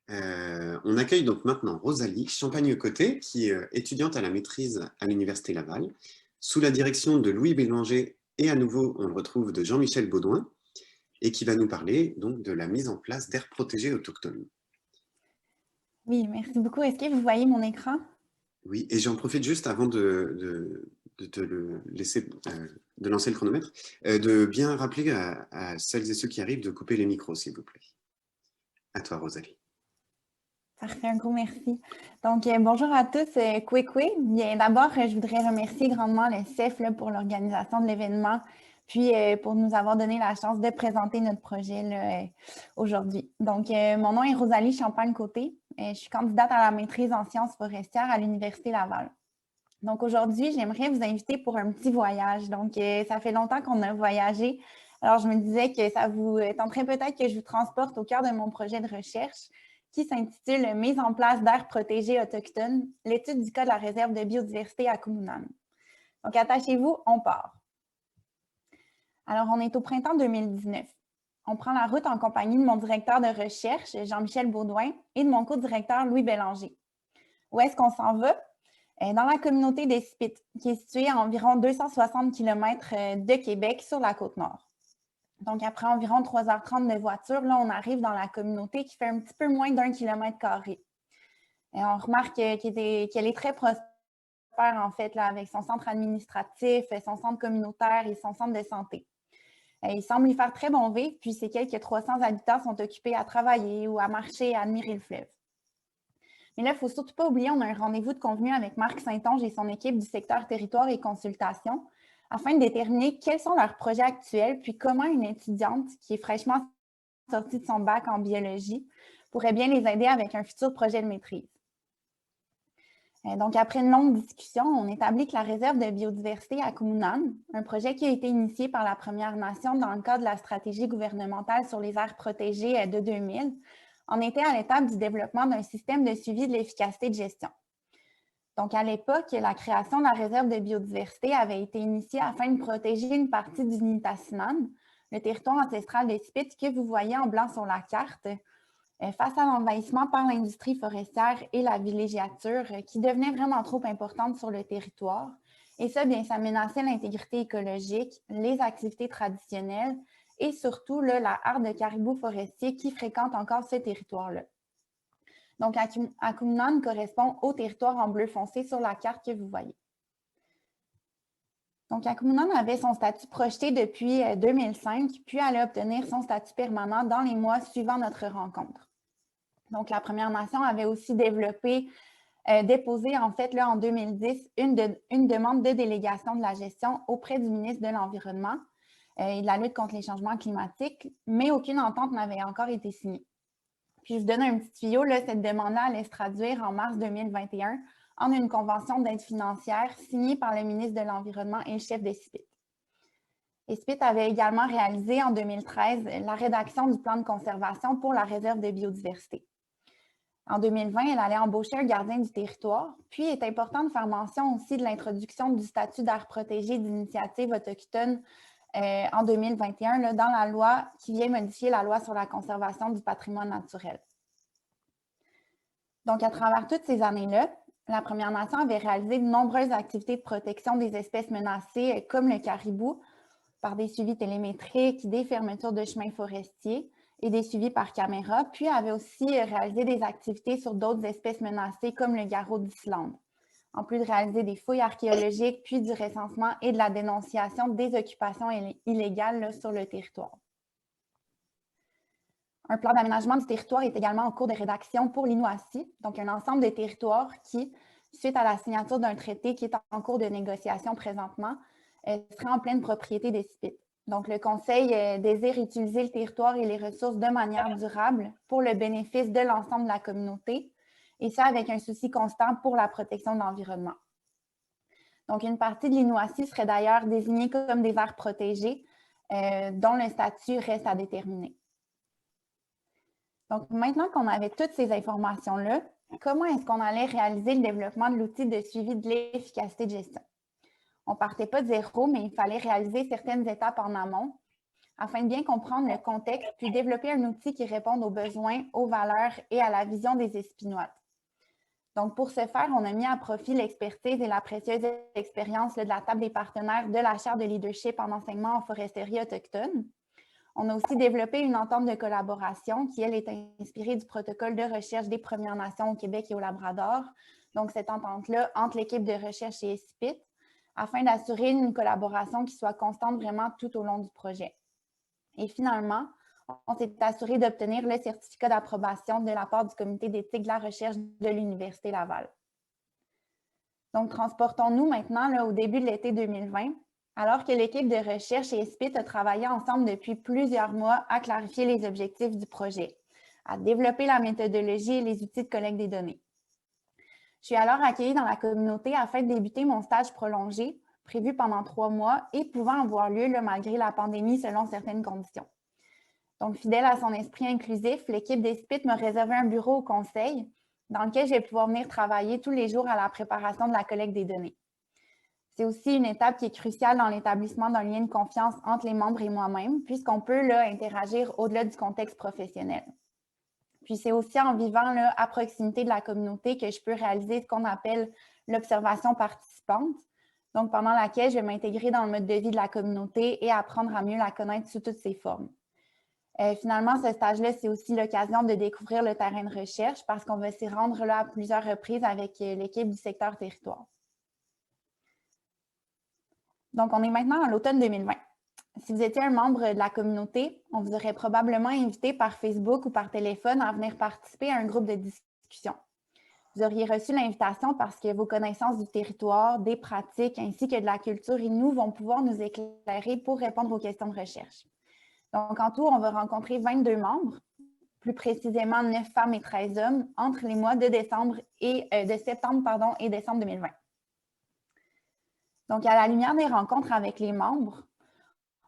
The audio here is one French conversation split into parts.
On accueille donc maintenant Rosalie Champagne-Côté, qui est étudiante à la maîtrise à l'Université Laval, sous la direction de Louis Bélanger, et à nouveau on le retrouve de Jean-Michel Baudouin, et qui va nous parler donc de la mise en place d'aires protégées autochtones. Oui, merci beaucoup. Est-ce que vous voyez mon écran? Oui, et j'en profite juste avant de te le laisser, de lancer le chronomètre, de bien rappeler à celles et ceux qui arrivent de couper les micros, s'il vous plaît. À toi, Rosalie. Parfait, un gros merci. Donc, bonjour à tous. Kwekwe. Bien, d'abord, je voudrais remercier grandement le CEF là, pour l'organisation de l'événement, puis pour nous avoir donné la chance de présenter notre projet là, aujourd'hui. Donc, mon nom est Rosalie Champagne-Côté. Je suis candidate à la maîtrise en sciences forestières à l'Université Laval. Donc, aujourd'hui, j'aimerais vous inviter pour un petit voyage. Donc, ça fait longtemps qu'on a voyagé. Alors, je me disais que ça vous tenterait peut-être que je vous transporte au cœur de mon projet de recherche qui s'intitule « Mise en place d'aires protégées autochtones, l'étude du cas de la réserve de biodiversité à Kumunan ». Donc, attachez-vous, on part. Alors, on est au printemps 2019. On prend la route en compagnie de mon directeur de recherche, Jean-Michel Baudouin, et de mon co-directeur, Louis Bélanger. Où est-ce qu'on s'en va? Dans la communauté d'Espit, qui est située à environ 260 km de Québec sur la côte nord. Donc, après environ 3h30 de voiture, là, on arrive dans la communauté qui fait un petit peu moins d'1 km². Et on remarque qu'elle est très prospère, en fait, là, avec son centre administratif, son centre communautaire et son centre de santé. Il semble y faire très bon vivre, puis ces quelques 300 habitants sont occupés à travailler ou à marcher et à admirer le fleuve. Mais là, il ne faut surtout pas oublier, on a un rendez-vous de convenu avec Marc Saint-Onge et son équipe du secteur territoire et consultation afin de déterminer quels sont leurs projets actuels, puis comment une étudiante qui est fraîchement sortie de son bac en biologie pourrait bien les aider avec un futur projet de maîtrise. Donc, après une longue discussion, on établit que la réserve de biodiversité à Kumunan, un projet qui a été initié par la Première Nation dans le cadre de la stratégie gouvernementale sur les aires protégées de 2000, en était à l'étape du développement d'un système de suivi de l'efficacité de gestion. Donc, à l'époque, la création de la réserve de biodiversité avait été initiée afin de protéger une partie du Nitassinan, le territoire ancestral des Spits que vous voyez en blanc sur la carte, face à l'envahissement par l'industrie forestière et la villégiature qui devenait vraiment trop importante sur le territoire. Et ça, bien, ça menaçait l'intégrité écologique, les activités traditionnelles et surtout là, la harde de caribous forestiers qui fréquentent encore ce territoire-là. Donc, Kumunan correspond au territoire en bleu foncé sur la carte que vous voyez. Donc, Kumunan avait son statut projeté depuis 2005, puis allait obtenir son statut permanent dans les mois suivant notre rencontre. Donc, la Première Nation avait aussi déposé en fait là, en 2010 une demande de délégation de la gestion auprès du ministre de l'Environnement et de la lutte contre les changements climatiques, mais aucune entente n'avait encore été signée. Puis, je vous donne un petit tuyau, là, cette demande-là allait se traduire en mars 2021 en une convention d'aide financière signée par le ministre de l'Environnement et le chef d'Espit. Espit avait également réalisé en 2013 la rédaction du plan de conservation pour la réserve de biodiversité. En 2020, elle allait embaucher un gardien du territoire. Puis, il est important de faire mention aussi de l'introduction du statut d'aire protégée d'initiative autochtone en 2021 là, dans la loi qui vient modifier la loi sur la conservation du patrimoine naturel. Donc, à travers toutes ces années-là, la Première Nation avait réalisé de nombreuses activités de protection des espèces menacées, comme le caribou, par des suivis télémétriques, des fermetures de chemins forestiers et des suivis par caméra, puis avait aussi réalisé des activités sur d'autres espèces menacées, comme le garrot d'Islande, en plus de réaliser des fouilles archéologiques, puis du recensement et de la dénonciation des occupations illégales là, sur le territoire. Un plan d'aménagement du territoire est également en cours de rédaction pour l'Inuassi, donc un ensemble de territoires qui, suite à la signature d'un traité qui est en cours de négociation présentement, serait en pleine propriété des Spits. Donc, le Conseil désire utiliser le territoire et les ressources de manière durable pour le bénéfice de l'ensemble de la communauté, et ça avec un souci constant pour la protection de l'environnement. Donc, une partie de l'Inuassi serait d'ailleurs désignée comme des aires protégées, dont le statut reste à déterminer. Donc, maintenant qu'on avait toutes ces informations-là, comment est-ce qu'on allait réaliser le développement de l'outil de suivi de l'efficacité de gestion? On ne partait pas de zéro, mais il fallait réaliser certaines étapes en amont afin de bien comprendre le contexte, puis développer un outil qui réponde aux besoins, aux valeurs et à la vision des Espinoites. Donc, pour ce faire, on a mis à profit l'expertise et la précieuse expérience de la table des partenaires de la chaire de leadership en enseignement en foresterie autochtone. On a aussi développé une entente de collaboration qui, elle, est inspirée du protocole de recherche des Premières Nations au Québec et au Labrador. Donc, cette entente-là entre l'équipe de recherche et SPIT, afin d'assurer une collaboration qui soit constante vraiment tout au long du projet. Et finalement, on s'est assuré d'obtenir le certificat d'approbation de la part du comité d'éthique de la recherche de l'Université Laval. Donc, transportons-nous maintenant là, au début de l'été 2020, alors que l'équipe de recherche et SPIT a travaillé ensemble depuis plusieurs mois à clarifier les objectifs du projet, à développer la méthodologie et les outils de collecte des données. Je suis alors accueillie dans la communauté afin de débuter mon stage prolongé, prévu pendant 3 mois et pouvant avoir lieu là, malgré la pandémie selon certaines conditions. Donc, fidèle à son esprit inclusif, l'équipe des SPIT m'a réservé un bureau au conseil dans lequel je vais pouvoir venir travailler tous les jours à la préparation de la collecte des données. C'est aussi une étape qui est cruciale dans l'établissement d'un lien de confiance entre les membres et moi-même, puisqu'on peut là, interagir au-delà du contexte professionnel. Puis c'est aussi en vivant là, à proximité de la communauté que je peux réaliser ce qu'on appelle l'observation participante, donc pendant laquelle je vais m'intégrer dans le mode de vie de la communauté et apprendre à mieux la connaître sous toutes ses formes. Finalement, ce stage-là, c'est aussi l'occasion de découvrir le terrain de recherche parce qu'on va s'y rendre là, à plusieurs reprises avec l'équipe du secteur territoire. Donc, on est maintenant à l'automne 2020. Si vous étiez un membre de la communauté, on vous aurait probablement invité par Facebook ou par téléphone à venir participer à un groupe de discussion. Vous auriez reçu l'invitation parce que vos connaissances du territoire, des pratiques ainsi que de la culture Innu vont pouvoir nous éclairer pour répondre aux questions de recherche. Donc, en tout, on va rencontrer 22 membres, plus précisément 9 femmes et 13 hommes, entre les mois de septembre et décembre 2020. Donc, à la lumière des rencontres avec les membres,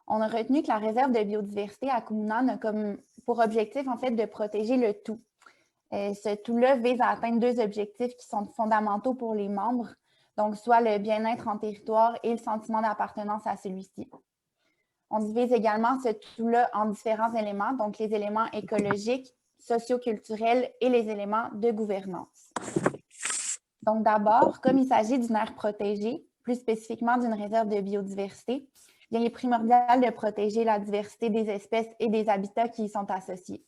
on a retenu que la réserve de biodiversité à Kumunan a comme pour objectif, en fait, de protéger le tout. Ce tout-là vise à atteindre 2 objectifs qui sont fondamentaux pour les membres, donc soit le bien-être en territoire et le sentiment d'appartenance à celui-ci. On divise également ce tout-là en différents éléments, donc les éléments écologiques, socioculturels et les éléments de gouvernance. Donc d'abord, comme il s'agit d'une aire protégée, plus spécifiquement d'une réserve de biodiversité, il est primordial de protéger la diversité des espèces et des habitats qui y sont associés.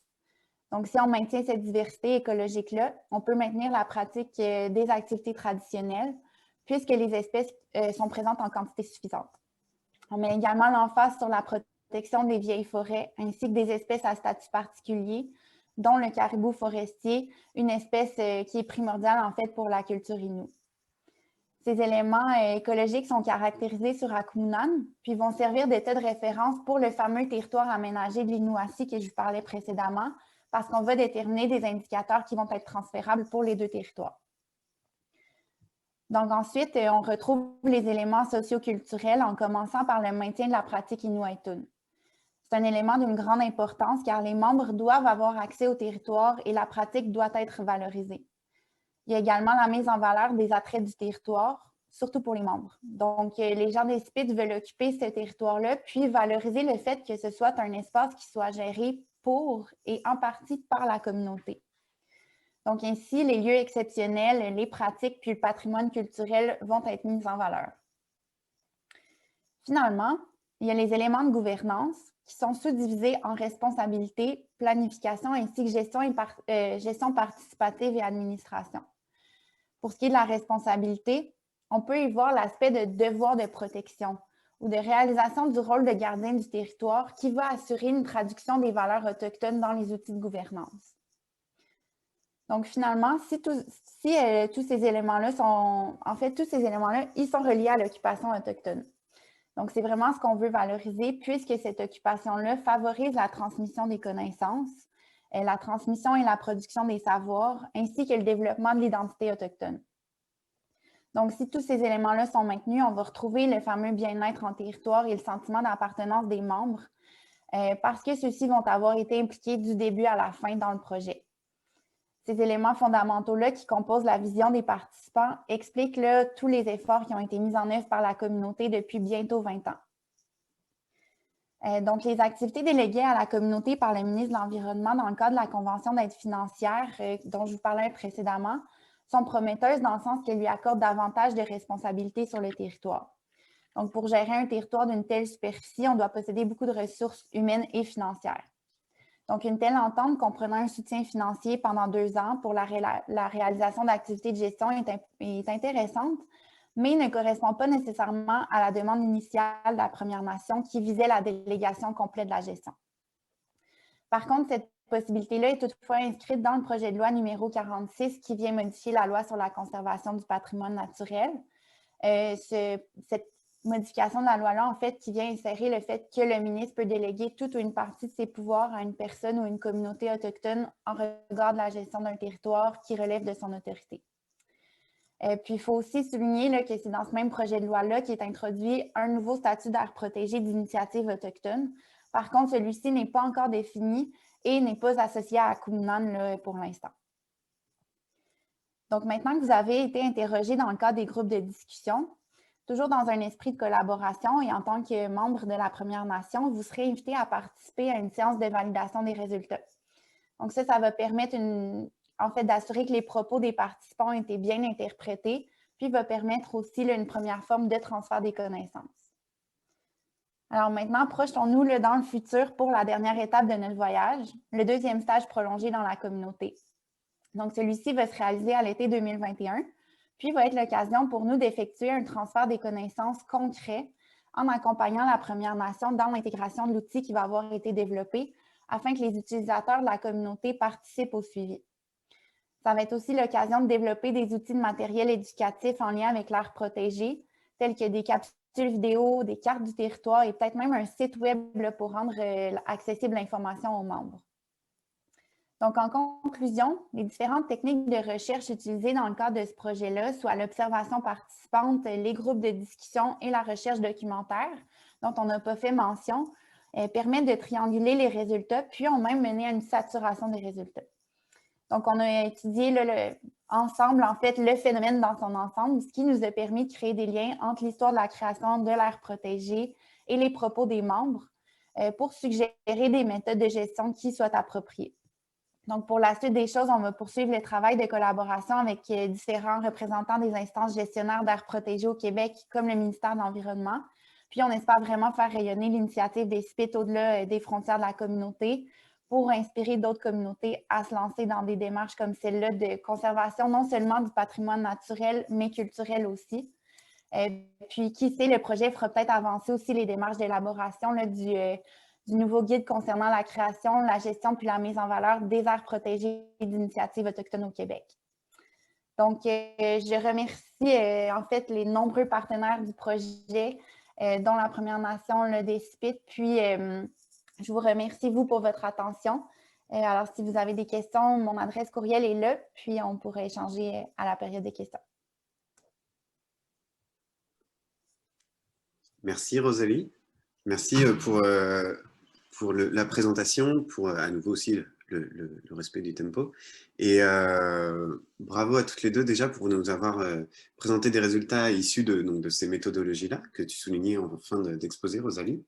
Donc si on maintient cette diversité écologique-là, on peut maintenir la pratique des activités traditionnelles puisque les espèces sont présentes en quantité suffisante. On met également l'emphase sur la protection des vieilles forêts ainsi que des espèces à statut particulier, dont le caribou forestier, une espèce qui est primordiale en fait pour la culture Innu. Ces éléments écologiques sont caractérisés sur Kumunan, puis vont servir d'état de référence pour le fameux territoire aménagé de l'Inuassi que je vous parlais précédemment, parce qu'on va déterminer des indicateurs qui vont être transférables pour les 2 territoires. Donc ensuite, on retrouve les éléments socioculturels en commençant par le maintien de la pratique Inuitun. C'est un élément d'une grande importance car les membres doivent avoir accès au territoire et la pratique doit être valorisée. Il y a également la mise en valeur des attraits du territoire, surtout pour les membres. Donc, les gens des SPIT veulent occuper ce territoire-là, puis valoriser le fait que ce soit un espace qui soit géré pour et en partie par la communauté. Donc, ainsi, les lieux exceptionnels, les pratiques puis le patrimoine culturel vont être mis en valeur. Finalement, il y a les éléments de gouvernance qui sont sous-divisés en responsabilité, planification ainsi que gestion participative et administration. Pour ce qui est de la responsabilité, on peut y voir l'aspect de devoir de protection ou de réalisation du rôle de gardien du territoire qui va assurer une traduction des valeurs autochtones dans les outils de gouvernance. Donc, finalement, tous ces éléments-là ils sont reliés à l'occupation autochtone. Donc, c'est vraiment ce qu'on veut valoriser puisque cette occupation-là favorise la transmission des connaissances, la transmission et la production des savoirs, ainsi que le développement de l'identité autochtone. Donc, si tous ces éléments-là sont maintenus, on va retrouver le fameux bien-être en territoire et le sentiment d'appartenance des membres parce que ceux-ci vont avoir été impliqués du début à la fin dans le projet. Ces éléments fondamentaux-là qui composent la vision des participants expliquent là, tous les efforts qui ont été mis en œuvre par la communauté depuis bientôt 20 ans. Donc, les activités déléguées à la communauté par le ministre de l'Environnement dans le cadre de la Convention d'aide financière dont je vous parlais précédemment sont prometteuses dans le sens qu'elles lui accordent davantage de responsabilités sur le territoire. Donc, pour gérer un territoire d'une telle superficie, on doit posséder beaucoup de ressources humaines et financières. Donc, une telle entente comprenant un soutien financier pendant 2 ans pour la réalisation d'activités de gestion est intéressante, mais ne correspond pas nécessairement à la demande initiale de la Première Nation qui visait la délégation complète de la gestion. Par contre, cette possibilité-là est toutefois inscrite dans le projet de loi numéro 46 qui vient modifier la loi sur la conservation du patrimoine naturel. Cette modification de la loi-là, en fait, qui vient insérer le fait que le ministre peut déléguer toute ou une partie de ses pouvoirs à une personne ou une communauté autochtone en regard de la gestion d'un territoire qui relève de son autorité. Puis, il faut aussi souligner là, que c'est dans ce même projet de loi-là qui est introduit un nouveau statut d'aire protégée d'initiative autochtone. Par contre, celui-ci n'est pas encore défini et n'est pas associé à Akuminan pour l'instant. Donc, maintenant que vous avez été interrogé dans le cadre des groupes de discussion, toujours dans un esprit de collaboration et en tant que membre de la Première Nation, vous serez invité à participer à une séance de validation des résultats. Donc, ça va permettre en fait, d'assurer que les propos des participants ont été bien interprétés, puis va permettre aussi une première forme de transfert des connaissances. Alors maintenant, projetons-nous dans le futur pour la dernière étape de notre voyage, le deuxième stage prolongé dans la communauté. Donc, celui-ci va se réaliser à l'été 2021, puis va être l'occasion pour nous d'effectuer un transfert des connaissances concret en accompagnant la Première Nation dans l'intégration de l'outil qui va avoir été développé afin que les utilisateurs de la communauté participent au suivi. Ça va être aussi l'occasion de développer des outils de matériel éducatif en lien avec l'aire protégée, tels que des capsules vidéo, des cartes du territoire et peut-être même un site web pour rendre accessible l'information aux membres. Donc, en conclusion, les différentes techniques de recherche utilisées dans le cadre de ce projet-là, soit l'observation participante, les groupes de discussion et la recherche documentaire, dont on n'a pas fait mention, permettent de trianguler les résultats, puis ont même mené à une saturation des résultats. Donc, on a étudié ensemble, en fait, le phénomène dans son ensemble, ce qui nous a permis de créer des liens entre l'histoire de la création de l'aire protégée et les propos des membres pour suggérer des méthodes de gestion qui soient appropriées. Donc, pour la suite des choses, on va poursuivre le travail de collaboration avec différents représentants des instances gestionnaires d'aires protégées au Québec, comme le ministère de l'Environnement. Puis, on espère vraiment faire rayonner l'initiative des SPIT au-delà des frontières de la communauté pour inspirer d'autres communautés à se lancer dans des démarches comme celle-là de conservation non seulement du patrimoine naturel, mais culturel aussi. Puis, qui sait, le projet fera peut-être avancer aussi les démarches d'élaboration du nouveau guide concernant la création, la gestion puis la mise en valeur des aires protégées d'initiatives autochtones au Québec. Donc, je remercie en fait les nombreux partenaires du projet, dont la Première Nation, le DESPIT, puis je vous remercie, vous, pour votre attention. Alors, si vous avez des questions, mon adresse courriel est là, puis on pourrait échanger à la période des questions. Merci, Rosalie. Merci pour la présentation, pour à nouveau aussi le respect du tempo. Et bravo à toutes les deux déjà pour nous avoir présenté des résultats issus de ces méthodologies-là que tu soulignais en fin d'exposé, Rosalie.